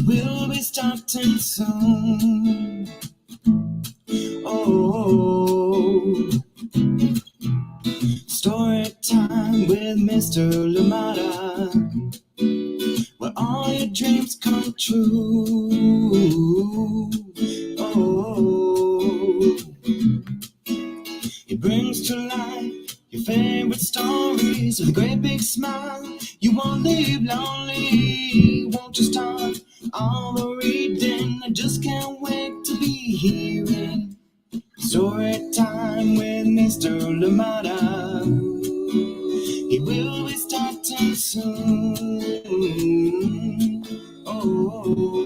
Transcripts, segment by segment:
will be starting soon. Oh, story time with Mr. Lamada, where all your dreams come true. Oh, he brings to life your favorite stories with a great big smile. You won't live lonely, won't you start all the reading? I just can't wait to be hearing story time with Mr. Lamada. He will be starting soon. Oh,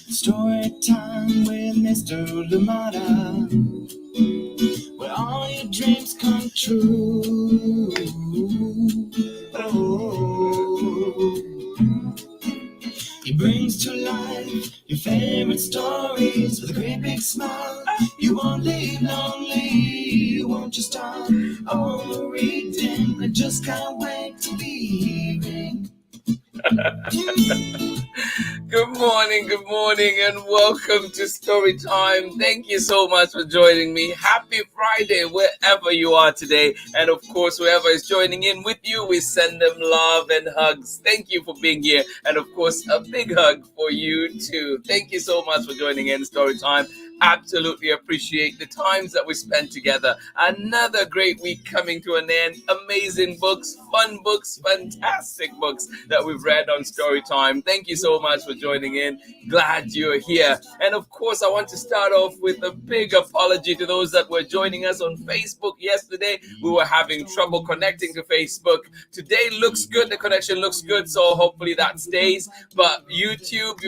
story time with Mr. Lamada, where all your dreams come true. Oh, he brings to life your favorite stories with a great big smile. You won't live lonely, won't you start all the reading? I just can't wait to be hearing. Good morning, and welcome to Story Time. Thank you so much for joining me. Happy Friday, wherever you are today. And of course, whoever is joining in with you, we send them love and hugs. Thank you for being here. And of course, a big hug for you too. Thank you so much for joining in Story Time. Absolutely appreciate the times that we spent together. Another great week coming to an end. Amazing books, fun books, fantastic books that we've read on Story Time. Thank you so much for joining in. Glad you're here. And of course, I want to start off with a big apology to those that were joining us on Facebook yesterday. We were having trouble connecting to Facebook. Today looks good. The connection looks good, so hopefully that stays. But YouTube,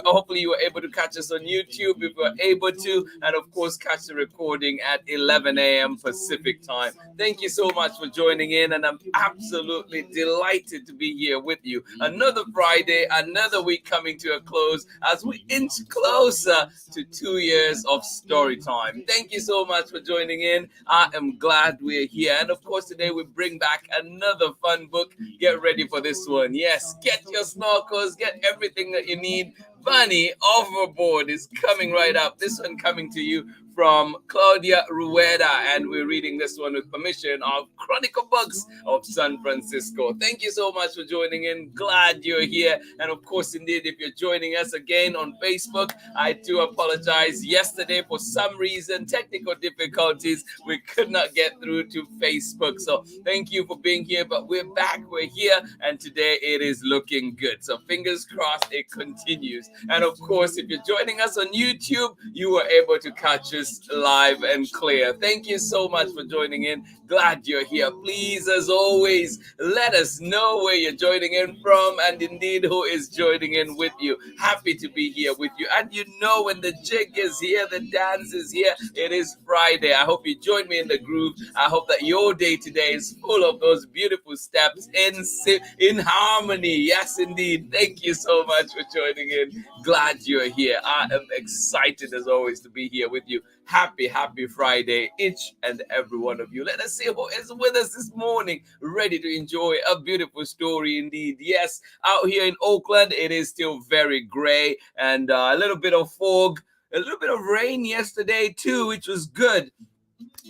hopefully you were able to catch us on YouTube if you were able to, and of course catch the recording at 11 a.m. Pacific time. Thank you so much for joining in, and I'm absolutely delighted to be here with you. Another Friday, another week coming to a close as we inch closer to 2 years of Story Time. Thank you so much for joining in. I am glad we're here, and of course today we bring back another fun book. Get ready for this one. Yes, get your snorkels, get everything that you need. Bunny Overboard is coming right up. This one coming to you from Claudia Rueda, and we're reading this one with permission of Chronicle Books of San Francisco. Thank you so much for joining in. Glad you're here. And of course, indeed, if you're joining us again on Facebook, I do apologize. Yesterday, for some reason, technical difficulties, we could not get through to Facebook. So thank you for being here, but we're back, we're here, and today it is looking good. So fingers crossed it continues. And of course, if you're joining us on YouTube, you were able to catch us live and clear. Thank you so much for joining in. Glad you're here. Please, as always, let us know where you're joining in from, and indeed who is joining in with you. Happy to be here with you. And you know, when the jig is here, the dance is here. It is Friday. I hope you join me in the groove. I hope that your day today is full of those beautiful steps in harmony. Yes, indeed. Thank you so much for joining in. Glad you're here. I am excited as always to be here with you. Happy Friday, each and every one of you. Let us see who is with us this morning, ready to enjoy a beautiful story indeed. Yes, out here in Oakland, it is still very gray and a little bit of fog, a little bit of rain yesterday too, which was good.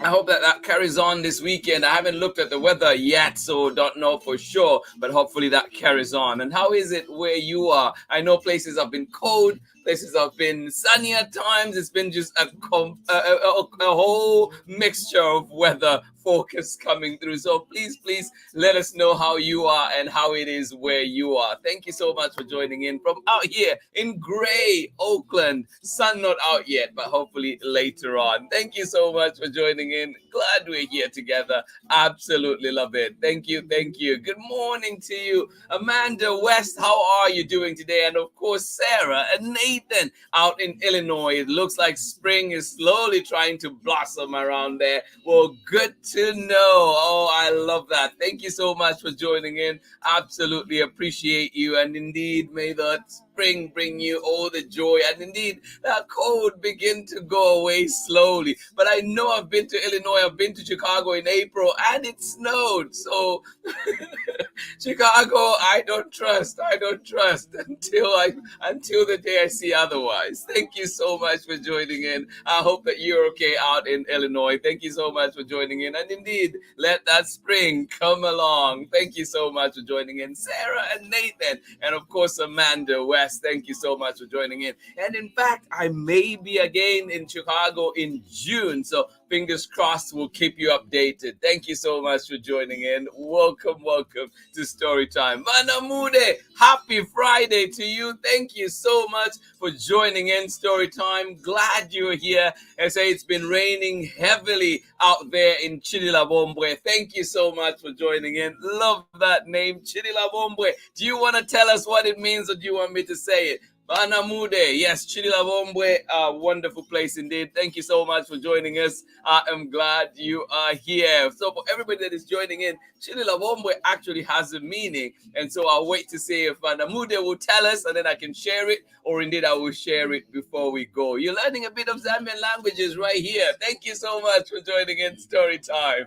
I hope that carries on this weekend. I haven't looked at the weather yet, so don't know for sure, but hopefully that carries on. And how is it where you are? I know places have been cold, places have been sunny at times. It's been just a whole mixture of weather focus coming through. So please let us know how you are and how it is where you are. Thank you so much for joining in from out here in gray Oakland. Sun not out yet, but hopefully later on. Thank you so much for joining in. Glad we're here together. Absolutely love it. Thank you. Good morning to you, Amanda West. How are you doing today? And of course, Sarah and Nathan out in Illinois. It looks like spring is slowly trying to blossom around there. Well, good to know. Oh, I love that. Thank you so much for joining in. Absolutely appreciate you. And indeed, may that spring bring you all the joy, and indeed that cold begin to go away slowly. But I know I've been to Illinois, I've been to Chicago in April, and it snowed. So Chicago, I don't trust until the day I see otherwise. Thank you so much for joining in. I hope that you're okay out in Illinois. Thank you so much for joining in. And indeed, let that spring come along. Thank you so much for joining in. Sarah and Nathan, and of course, Amanda West. Thank you so much for joining in. And in fact, I may be again in Chicago in June. So fingers crossed, we'll keep you updated. Thank you so much for joining in. Welcome to Storytime. Manamude, happy Friday to you. Thank you so much for joining in Storytime. Glad you're here. I say it's been raining heavily out there in Chililabombwe. Thank you so much for joining in. Love that name, Chililabombwe. Do you want to tell us what it means, or do you want me to say it? Banamude, yes, Chililabombwe, a wonderful place indeed. Thank you so much for joining us. I am glad you are here. So for everybody that is joining in, Chililabombwe actually has a meaning. And so I'll wait to see if Banamude will tell us, and then I can share it, or indeed I will share it before we go. You're learning a bit of Zambian languages right here. Thank you so much for joining in Story Time.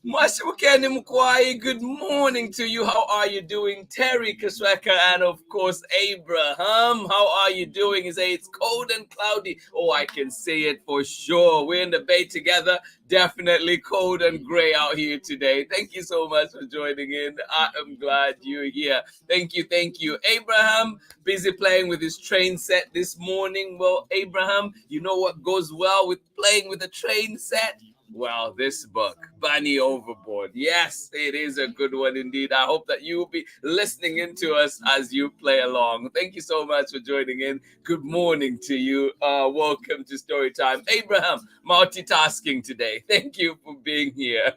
Mashukeni Mkwai, good morning to you. How are you doing? Terry Kasweka, and of course Abraham, how are you doing? You say it's cold and cloudy. Oh, I can say it for sure. We're in the bay together. Definitely cold and gray out here today. Thank you so much for joining in. I am glad you're here. Thank you, thank you. Abraham, busy playing with his train set this morning. Well, Abraham, you know what goes well with playing with a train set? Well, this book, Bunny Overboard. Yes, it is a good one indeed. I hope that you will be listening in to us as you play along. Thank you so much for joining in. Good morning to you. Welcome to Storytime. Abraham, multitasking today. Thank you for being here.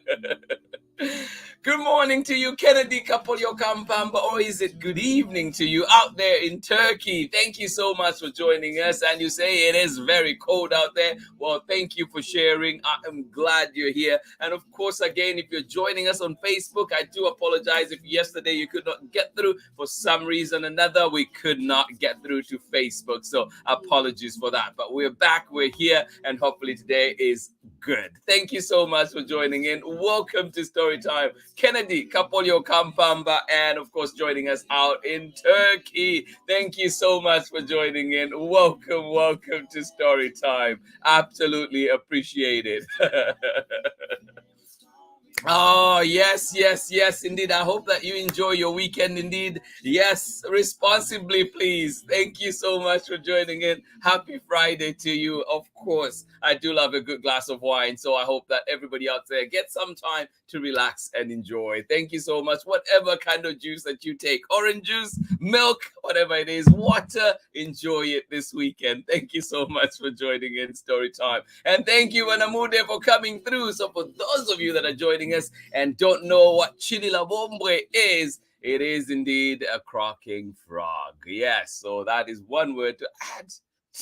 Good morning to you, Kennedy Kapolyo Kampamba, or is it good evening to you out there in Turkey? Thank you so much for joining us. And you say it is very cold out there. Well, thank you for sharing. I am glad you're here. And of course, again, if you're joining us on Facebook, I do apologize if yesterday you could not get through. For some reason or another, we could not get through to Facebook. So apologies for that. But we're back, we're here, and hopefully today is good. Thank you so much for joining in. Welcome to Storytime. Kennedy Kapolyo Kampamba, and of course joining us out in Turkey. Thank you so much for joining in. Welcome to Storytime. Absolutely appreciate it. Oh, yes, indeed. I hope that you enjoy your weekend indeed. Yes, responsibly, please. Thank you so much for joining in. Happy Friday to you. Of course, I do love a good glass of wine, so I hope that everybody out there gets some time to relax and enjoy. Thank you so much. Whatever kind of juice that you take, orange juice, milk, whatever it is, water, enjoy it this weekend. Thank you so much for joining in Story Time. And thank you, Anamude, for coming through. So for those of you that are joining us and don't know what Chililabombwe is, it is indeed a croaking frog. Yes, so that is one word to add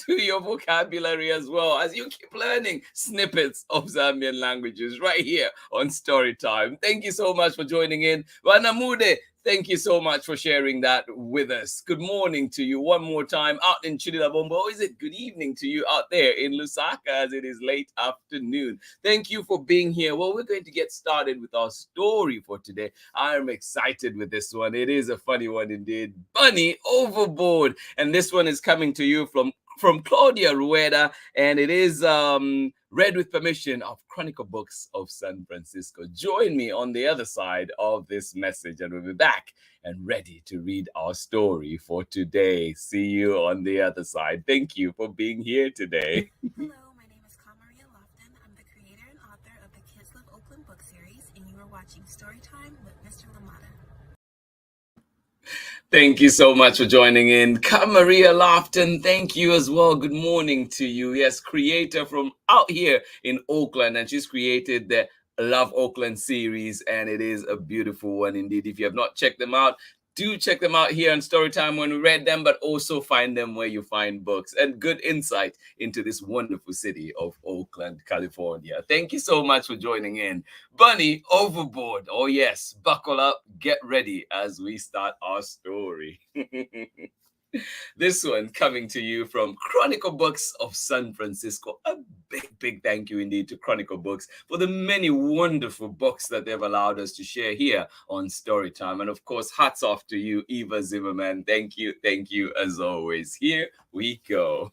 to your vocabulary as well as you keep learning snippets of Zambian languages right here on Storytime. Thank you so much for joining in. Wanamude, thank you so much for sharing that with us. Good morning to you one more time out in Chililabombo. Or is it good evening to you out there in Lusaka as it is late afternoon? Thank you for being here. Well, we're going to get started with our story for today. I am excited with this one. It is a funny one indeed. Bunny Overboard. And this one is coming to you from Claudia Rueda, and it is read with permission of Chronicle Books of San Francisco. Join me on the other side of this message, and we'll be back and ready to read our story for today. See you on the other side. Thank you for being here today. Hello, my name is Maria Lofton. I'm the creator and author of the Kids Love Oakland book series, and you are watching Storytime with Mr. Lamada. Thank you so much for joining in. Maria Lofton, thank you as well. Good morning to you. Yes, creator from out here in Oakland, and she's created the Love Oakland series, and it is a beautiful one indeed. If you have not checked them out, do check them out here on Storytime when we read them, but also find them where you find books and good insight into this wonderful city of Oakland, California. Thank you so much for joining in. Bunny Overboard. Oh yes, buckle up, get ready as we start our story. This one coming to you from Chronicle Books of San Francisco. A big thank you indeed to Chronicle Books for the many wonderful books that they've allowed us to share here on Storytime. And of course, hats off to you, Eva Zimmerman. Thank you as always. Here we go.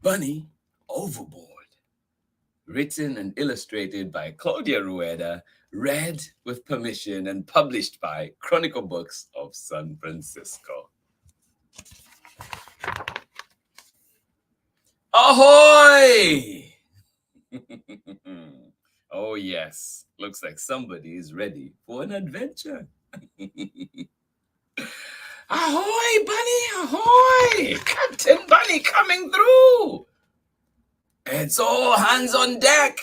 Bunny Overboard. Written and illustrated by Claudia Rueda, read with permission and published by Chronicle Books of San Francisco. Ahoy! Oh yes, looks like somebody is ready for an adventure. Ahoy, Bunny, ahoy! Captain Bunny coming through! It's all hands on deck.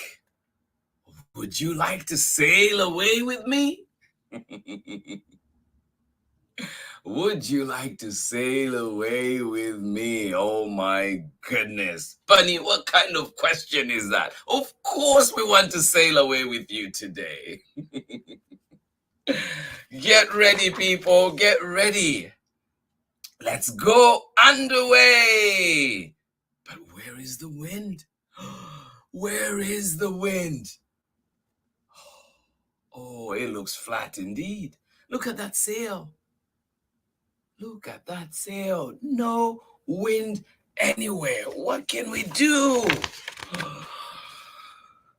Would you like to sail away with me? Would you like to sail away with me? Oh my goodness. Bunny, what kind of question is that? Of course we want to sail away with you today. Get ready, people. Get ready. Let's go underway. But where is the wind? Where is the wind? Oh, it looks flat indeed. Look at that sail. Look at that sail. No wind anywhere. What can we do?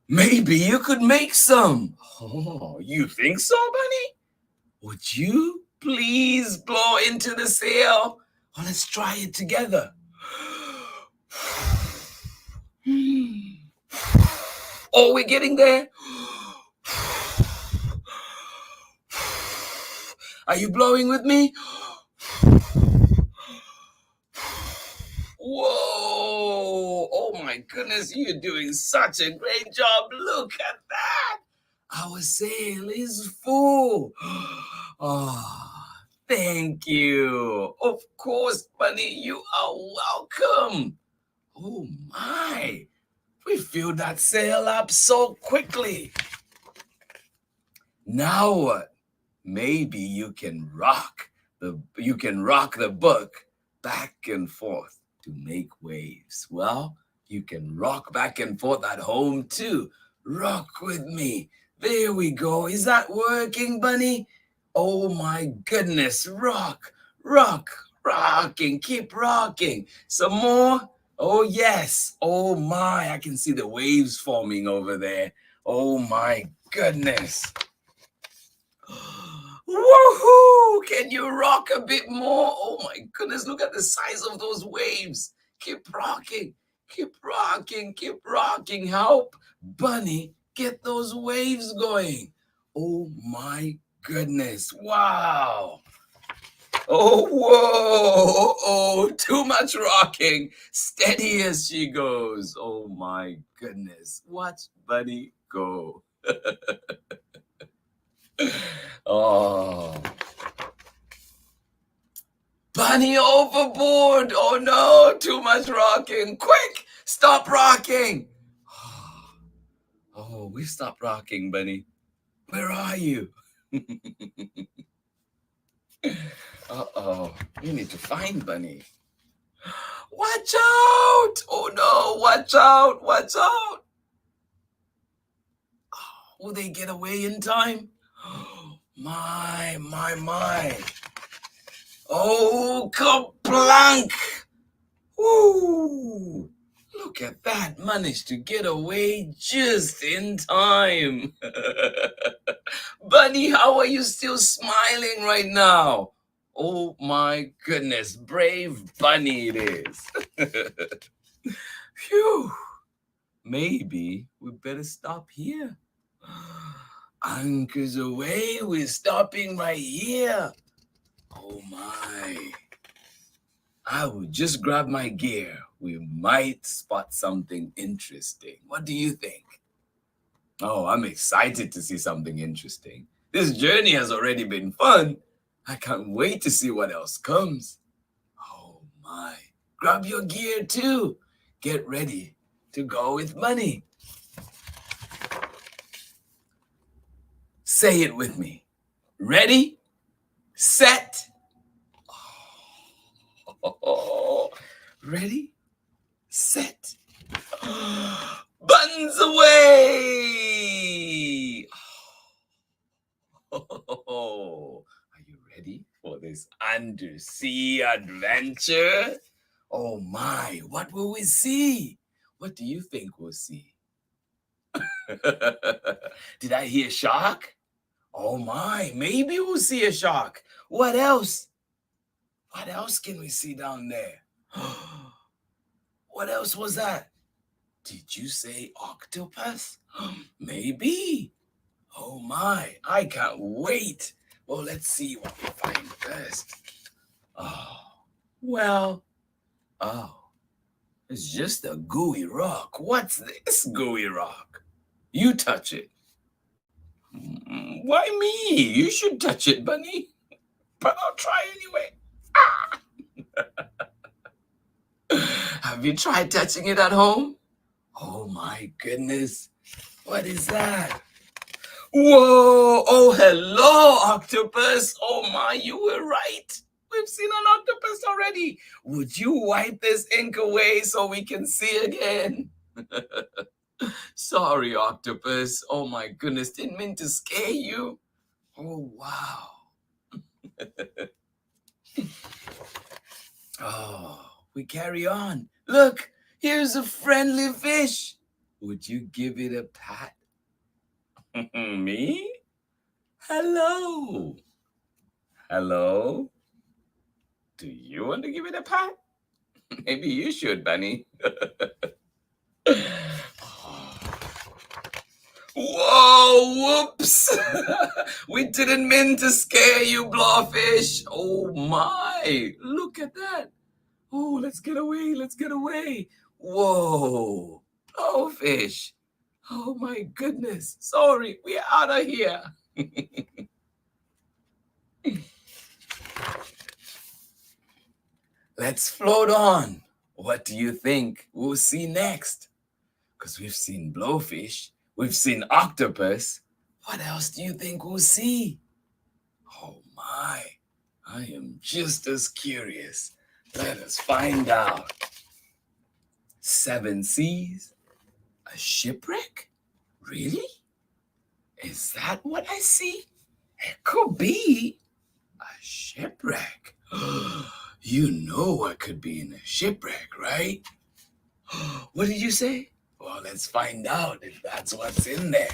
Maybe you could make some. Oh, you think so, Bunny? Would you please blow into the sail? Well, let's try it together. Oh, we're getting there. Are you blowing with me? Whoa! Oh my goodness, you're doing such a great job. Look at that. Our sail is full. Oh, thank you. Of course, Bunny, you are welcome. Oh my, we filled that sail up so quickly. Now what? Maybe you can rock the book back and forth to make waves. Well, you can rock back and forth at home too. Rock with me. There we go. Is that working, Bunny? Oh my goodness. Rock, rocking. Keep rocking. Some more? Oh yes. Oh my, I can see the waves forming over there. Oh my goodness. Woohoo! Can you rock a bit more? Oh my goodness, look at the size of those waves. Keep rocking, keep rocking, keep rocking. Help Bunny get those waves going. Oh my goodness, wow. Oh, whoa, oh, too much rocking. Steady as she goes. Oh my goodness, watch Bunny go. Oh, Bunny overboard. Oh no, too much rocking. Quick, stop rocking. Oh, we stopped rocking, Bunny. Where are you? Uh-oh, we need to find Bunny. Watch out. Oh no, watch out, watch out. Will they get away in time? My. Oh, kaplank! Woo! Look at that, managed to get away just in time. Bunny, how are you still smiling right now? Oh my goodness, brave Bunny it is. Phew, maybe we better stop here. Anchors away, we're stopping right here. Oh my. I will just grab my gear. We might spot something interesting. What do you think? Oh, I'm excited to see something interesting. This journey has already been fun. I can't wait to see what else comes. Oh my. Grab your gear too. Get ready to go with Bunny. Say it with me. Ready, set. Oh, ready, set. Buttons away. Oh, are you ready for this undersea adventure? Oh my, what will we see? What do you think we'll see? Did I hear shark? Oh my, maybe we'll see a shark. What else? What else can we see down there? What else was that? Did you say octopus? Maybe. Oh my, I can't wait. Well, let's see what we find first. Oh, well, it's just a gooey rock. What's this gooey rock? You touch it. Why me? You should touch it, bunny. But I'll try anyway. Have you tried touching it at home? Oh my goodness. What is that? Whoa! Oh, hello, octopus. Oh my, you were right. We've seen an octopus already. Would you wipe this ink away so we can see again? Sorry, octopus. Oh my goodness, didn't mean to scare you. Oh, wow. Oh, we carry on. Look, here's a friendly fish. Would you give it a pat? Me? Hello. Hello? Do you want to give it a pat? Maybe you should, bunny. Whoa, whoops. We didn't mean to scare you, blowfish. Oh my, look at that. Oh, let's get away, let's get away. Whoa, blowfish. Oh my goodness. Sorry, we're out of here. Let's float on. What do you think we'll see next? Because we've seen blowfish, we've seen octopus. What else do you think we'll see? Oh my, I am just as curious. Let us find out. 7 seas? A shipwreck? Really? Is that what I see? It could be a shipwreck. You know what could be in a shipwreck, right? What did you say? Well, let's find out if that's what's in there.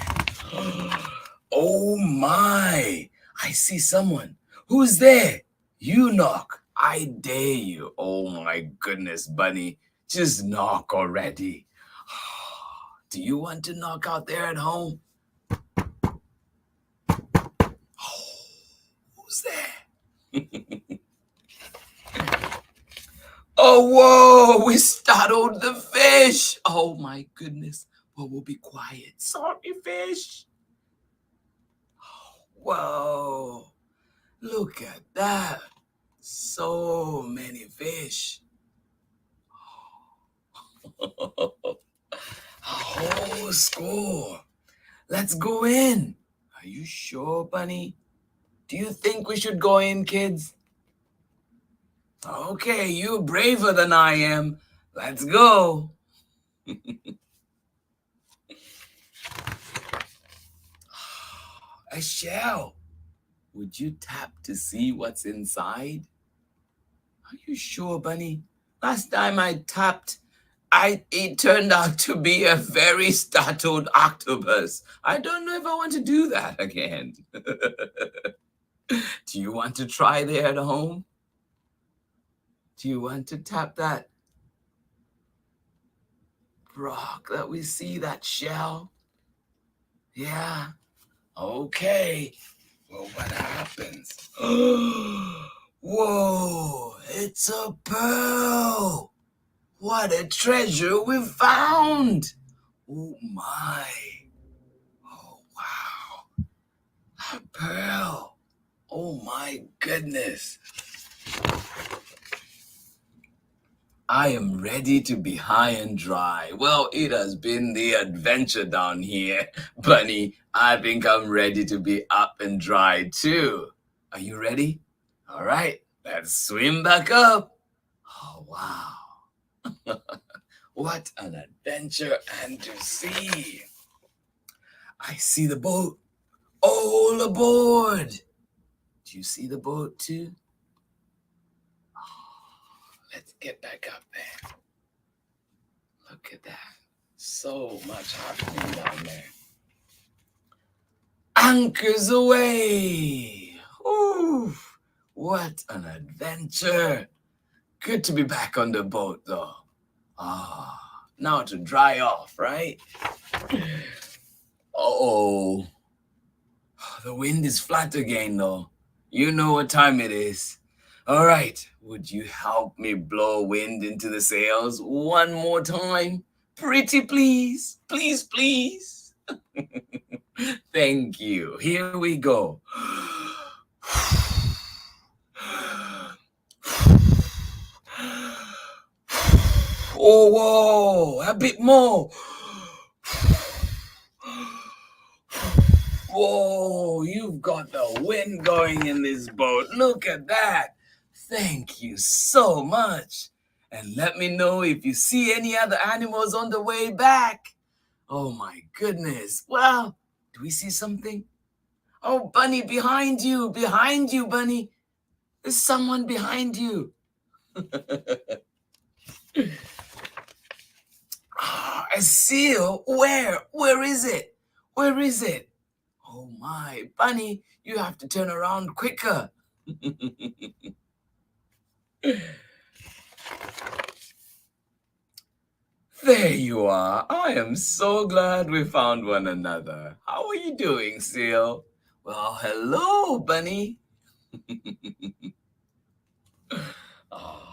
Oh my, I see someone. Who's there? You knock. I dare you. Oh my goodness, bunny. Just knock already. Do you want to knock out there at home? Oh, who's there? Oh, whoa, we startled the fish. Oh my goodness. Well, we'll be quiet. Sorry, fish. Whoa, look at that. So many fish. A whole score. Let's go in. Are you sure, bunny? Do you think we should go in, kids? Okay, you're braver than I am. Let's go. A shell. Would you tap to see what's inside? Are you sure, bunny? Last time I tapped, it turned out to be a very startled octopus. I don't know if I want to do that again. Do you want to try there at home? Do you want to tap that rock that we see, that shell? Yeah. Okay. Well, what happens? Whoa, it's a pearl. What a treasure we found. Oh my. Oh wow. A pearl. Oh my goodness. I am ready to be high and dry. Well, it has been the adventure down here, bunny. I think I'm ready to be up and dry too. Are you ready? All right, let's swim back up. Oh, wow. What an adventure and to see. I see the boat. All aboard. Do you see the boat too? Oh, let's get back up there. Look at that. So much happening down there. Anchors away. Ooh, what an adventure. Good to be back on the boat though. Now to dry off, right? Uh-oh. The wind is flat again though. You know what time it is. All right, would you help me blow wind into the sails one more time? Pretty please. Please, please. Thank you. Here we go. Oh, whoa, a bit more. Whoa, you've got the wind going in this boat. Look at that. Thank you so much. And let me know if you see any other animals on the way back. Oh my goodness. Well, do we see something? Oh, Bunny, behind you, Bunny. There's someone behind you. A seal? Where? Where is it? Where is it? Oh my, Bunny, you have to turn around quicker. There you are. I am so glad we found one another. How are you doing, Seal? Well, hello, Bunny. Oh,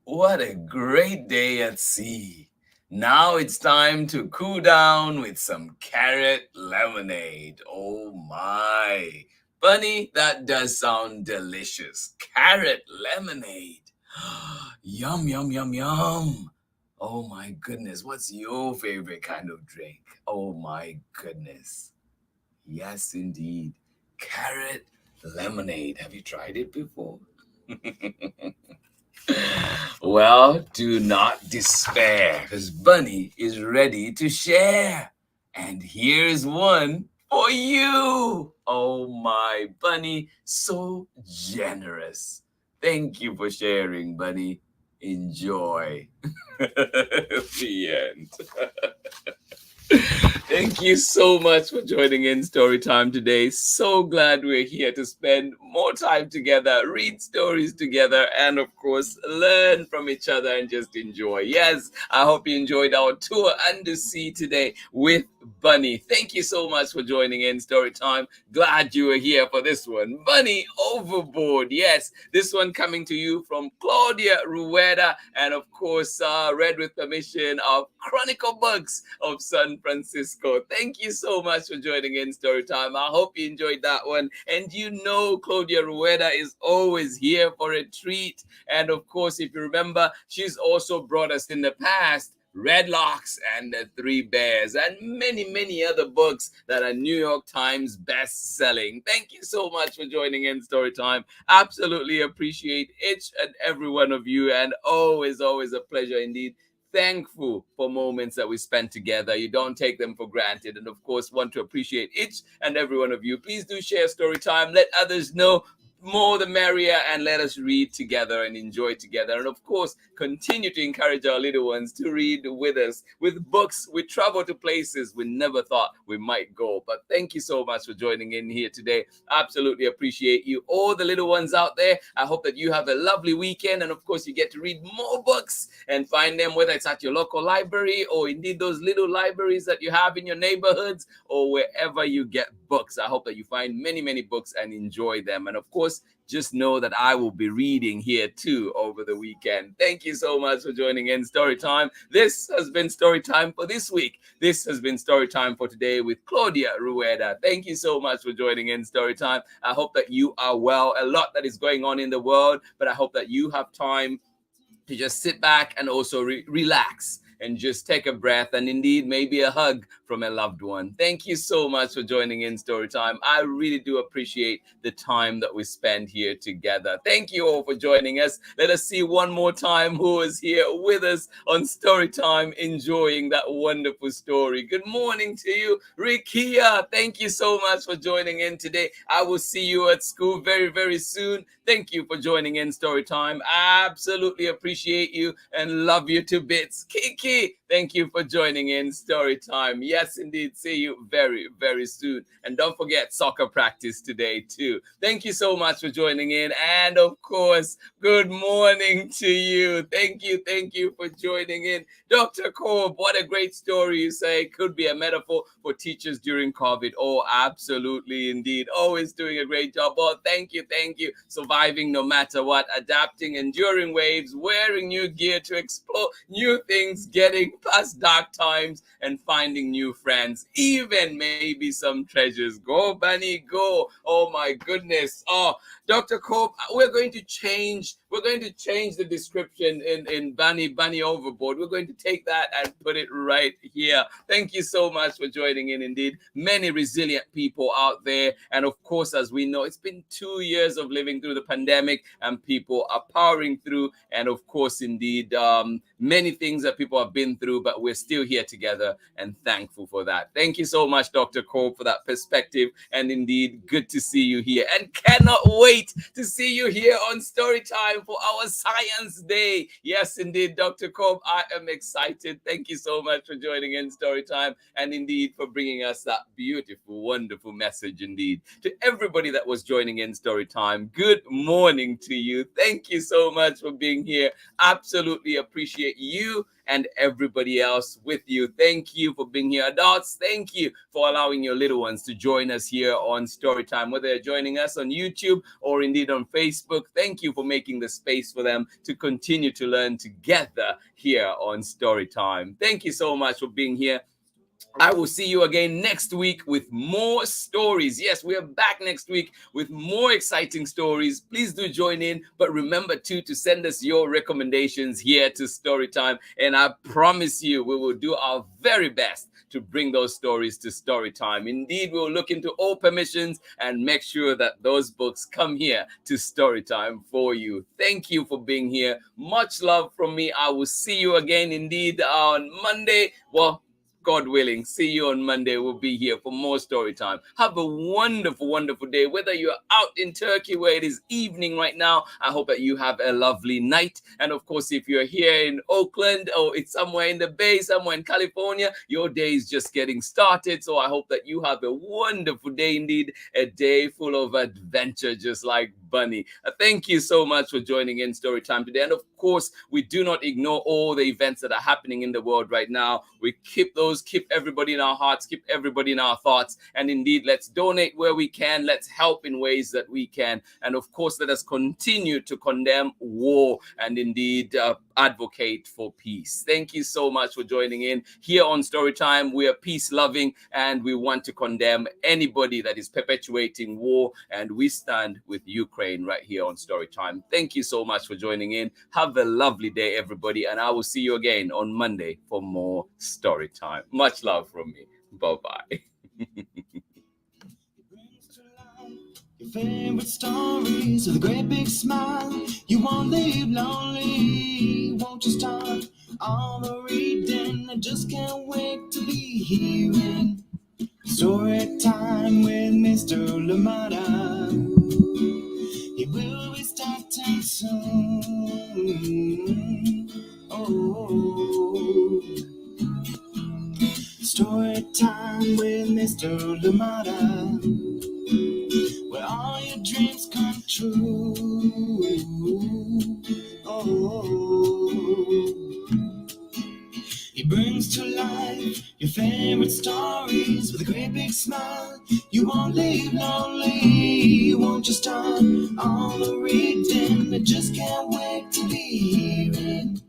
what a great day at sea. Now it's time to cool down with some carrot lemonade. Oh my. Bunny, that does sound delicious. Carrot lemonade. Yum, yum, yum, yum. Oh my goodness. What's your favorite kind of drink? Oh my goodness. Yes, indeed. Carrot lemonade. Have you tried it before? Well, do not despair, because Bunny is ready to share. And here's one for you. Oh my, Bunny, so generous. Thank you for sharing, Bunny. Enjoy. The end. Thank you so much for joining in Storytime today. So glad we're here to spend more time together, read stories together, and of course, learn from each other and just enjoy. Yes, I hope you enjoyed our tour under sea today with Bunny. Thank you so much for joining in Storytime. Glad you were here for this one. Bunny Overboard. Yes, this one coming to you from Claudia Rueda, and of course, read with permission of Chronicle Books of San Francisco. Thank you so much for joining in Storytime. I hope you enjoyed that one. And you know, Claudia Rueda is always here for a treat. And of course, if you remember, she's also brought us in the past Red Locks and the Three Bears, and many, many other books that are New York Times best-selling. Thank you so much for joining in Storytime. Absolutely appreciate each and every one of you, and always a pleasure indeed. Thankful for moments that we spend together. You don't take them for granted. And of course, want to appreciate each and every one of you. Please do share Storytime. Let others know. More the merrier, and let us read together and enjoy together. And of course, continue to encourage our little ones to read with us. With books, we travel to places we never thought we might go. But thank you so much for joining in here today. Absolutely appreciate you. All the little ones out there, I hope that you have a lovely weekend. And of course, you get to read more books and find them, whether it's at your local library or indeed those little libraries that you have in your neighborhoods or wherever you get books. I hope that you find many, many books and enjoy them. And of course, just know that I will be reading here too over the weekend. Thank you so much for joining in Storytime. This has been Storytime for this week. This has been Storytime for today with Claudia Rueda. Thank you so much for joining in Storytime. I hope that you are well. A lot that is going on in the world, but I hope that you have time to just sit back and also relax and just take a breath and indeed maybe a hug from a loved one. Thank you so much for joining in Storytime. I really do appreciate the time that we spend here together. Thank you all for joining us. Let us see one more time who is here with us on Storytime, enjoying that wonderful story. Good morning to you, Rikia. Thank you so much for joining in today. I will see you at school very, very soon. Thank you for joining in Storytime. Absolutely appreciate you and love you to bits. Kiki, thank you for joining in Storytime. Yes, indeed. See you very, very soon. And don't forget soccer practice today too. Thank you so much for joining in. And of course, good morning to you. Thank you for joining in. Dr. Korb, what a great story you say. Could be a metaphor for teachers during COVID. Oh, absolutely indeed. Always doing a great job. Oh, thank you. Surviving no matter what, adapting, enduring waves, wearing new gear to explore new things, getting past dark times and finding new friends, even maybe some treasures. Go, Bunny, go. Oh my goodness. Oh, Dr. Cope, we're going to change the description in Bunny Overboard. We're going to take that and put it right here. Thank you so much for joining in. Indeed, many resilient people out there. And of course, as we know, it's been 2 years of living through the pandemic and people are powering through. And of course, indeed, many things that people have been through, but we're still here together and thankful for that. Thank you so much, Dr. Cole, for that perspective. And indeed, good to see you here and cannot wait to see you here on Storytime for our Science Day. Yes, indeed, Dr. Cole, I am excited. Thank you so much for joining in Storytime and indeed for bringing us that beautiful, wonderful message indeed. To everybody that was joining in Storytime, good morning to you. Thank you so much for being here. Absolutely appreciate you and everybody else with you. Thank you for being here. Adults, thank you for allowing your little ones to join us here on Storytime, whether they're joining us on YouTube or indeed on Facebook. Thank you for making the space for them to continue to learn together here on Storytime. Thank you so much for being here. I will see you again next week with more stories. Yes, we are back next week with more exciting stories. Please do join in, but remember too to send us your recommendations here to Storytime, and I promise you we will do our very best to bring those stories to Storytime. Indeed, we'll look into all permissions and make sure that those books come here to Storytime for you. Thank you for being here. Much love from me. I will see you again indeed on Monday. Well, God willing, see you on Monday. We'll be here for more story time. Have a wonderful, wonderful day. Whether you're out in Turkey where it is evening right now, I hope that you have a lovely night. And of course, if you're here in Oakland or it's somewhere in the Bay, somewhere in California, your day is just getting started. So I hope that you have a wonderful day indeed, a day full of adventure, just like Bunny. Thank you so much for joining in Storytime today. And of course, we do not ignore all the events that are happening in the world right now. We keep everybody in our hearts, keep everybody in our thoughts. And indeed, let's donate where we can. Let's help in ways that we can. And of course, let us continue to condemn war and indeed advocate for peace. Thank you so much for joining in here on Storytime. We are peace loving and we want to condemn anybody that is perpetuating war. And we stand with Ukraine right here on Storytime. Thank you so much for joining in. Have a lovely day, everybody. And I will see you again on Monday for more Storytime. Much love from me. Bye-bye. Your favorite stories with a great big smile. You won't live lonely. Won't you start all the reading? I just can't wait to be hearing story time with Mr. Lamada. He will be starting soon. Oh, story time with Mr. Lamada, where all your dreams come true. Oh, he brings to life your favorite stories with a great big smile. You won't live lonely. You won't just start all the reading. I just can't wait to be hearing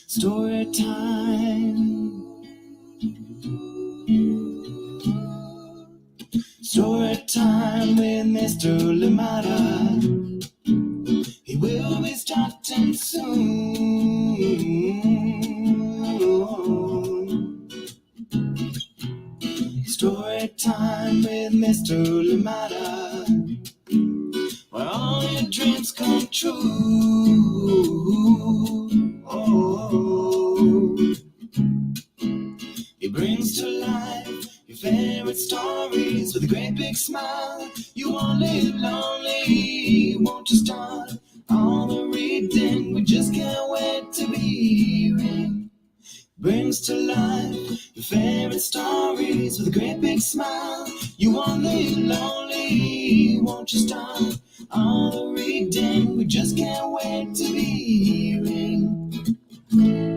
story time. Story time with Mr. Lamada. He will be starting soon. Story time with Mr. Lamada, where all your dreams come true. Oh, he brings to life your favorite stories with a great big smile. You won't live lonely, won't you start all the reading? We just can't wait to be hearing. Brings to life your favorite stories with a great big smile. You won't live lonely, won't you start all the reading? We just can't wait to be